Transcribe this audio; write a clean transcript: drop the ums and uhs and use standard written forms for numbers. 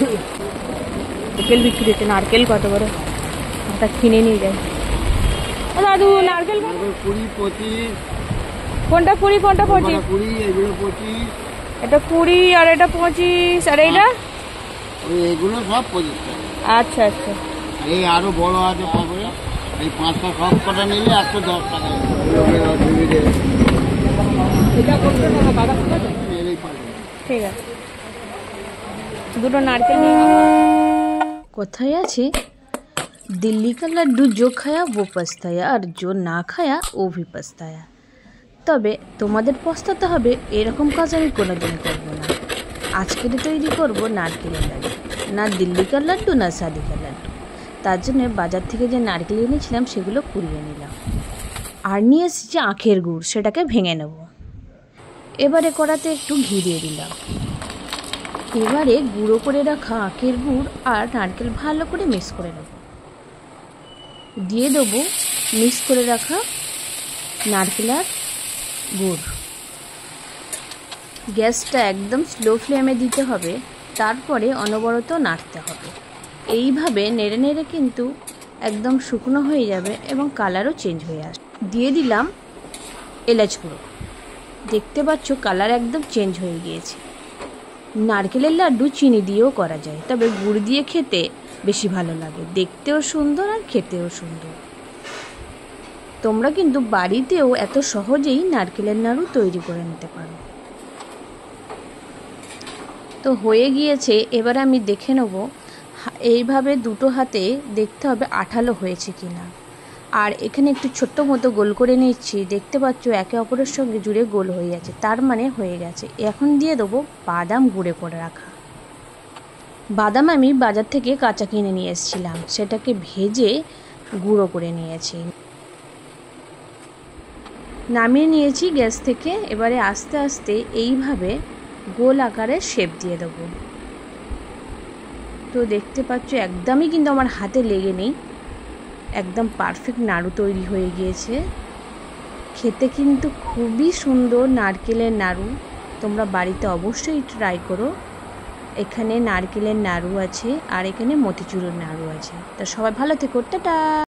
নারকেল বিক্রি হচ্ছে, নারকেল কত বড়, ওটা কিনে নিয়ে যাই। দাদু নারকেল 20-25, কোনটা 20 কোনটা 25? 20 এগুলো 25, এটা 20 আর এটা 25 আর এইটা এগুলো সব 25 টাকা। আচ্ছা আচ্ছা, এই আরো বড় আছে পাবে, এই 5টা সব কটা নিলে 110 টাকা। ঠিক আছে, দুটো নারকেল নিয়ে। কথায় আছে, दिल्ली का लड्डू जो खाया वो पछताया আর जो না খায়া ও ভি পছতায়া। তবে তোমাদের পছতাতে হবে এরকম কাজ আমি কোনোদিন করব না। আজকে তৈরি করব নারকেলের লাড্ডু, না দিল্লি কা লাড্ডু না শাদি কা লাড্ডু। তার জন্য বাজার থেকে যে নারকেল এনেছিলাম সেগুলো কুড়িয়ে নিলাম, আর নিয়ে এসেছি আখের গুড়, সেটাকে ভেঙে নেব। এবারে কড়াতে একটু ঘি দিয়ে দিলাম। এবারে গুঁড়ো করে রাখা আখের গুড় আর নারকেল ভালো করে মিক্স করে নেব। দিয়ে দেবো মিক্স করে রাখা নারকেল আর গুড়। গ্যাসটা একদম স্লো ফ্লেমে দিতে হবে, তারপরে অনবরত নাড়তে হবে। এইভাবে নেড়ে নেড়ে কিন্তু একদম শুকনো হয়ে যাবে এবং কালারও চেঞ্জ হয়ে আসবে। দিয়ে দিলাম এলাচ গুঁড়ো। দেখতে পাচ্ছ কালার একদম চেঞ্জ হয়ে গিয়েছে। নারকেলের লাড্ডু চিনি দিয়েও করা যায়, তবে গুড় দিয়ে খেতে বেশি ভালো লাগে, দেখতেও সুন্দর আর খেতেও সুন্দর। তোমরা কিন্তু বাড়িতেও এত সহজেই নারকেলের নাড়ু তৈরি করে নিতে পারো। তো হয়ে গিয়েছে, এবারে আমি দেখে নেব। এইভাবে দুটো হাতে দেখতে হবে আঠালো হয়েছে কিনা। আর এখানে একটু ছোট্ট মতো গোল করে নিচ্ছি, দেখতে পাচ্ছ একে অপরের সঙ্গে জুড়ে গোল হয়ে যাচ্ছে, তার মানে হয়ে গেছে। এখন দিয়ে দেবো বাদাম গুঁড়ো করে রাখা। বাদাম আমি বাজার থেকে কাঁচা কিনে নিয়ে এসেছিলাম, সেটাকে ভেজে গুঁড়ো করে নিয়েছি, নামিয়ে নিয়েছি গ্যাস থেকে। এবারে আস্তে আস্তে এইভাবে গোল আকারে শেপ দিয়ে দেবো। তো দেখতে পাচ্ছ একদমই কিন্তু আমার হাতে লেগে নেই, একদম পারফেক্ট নাড়ু তৈরি হয়ে গিয়েছে। খেতে কিন্তু খুবই সুন্দর নারকেলের নাড়ু, তোমরা বাড়িতে অবশ্যই ট্রাই করো। এখানে নারকেলের নাড়ু আছে আর এখানে মতিচুরের নাড়ু আছে। তা সবাই ভালো থেকো, টাটা।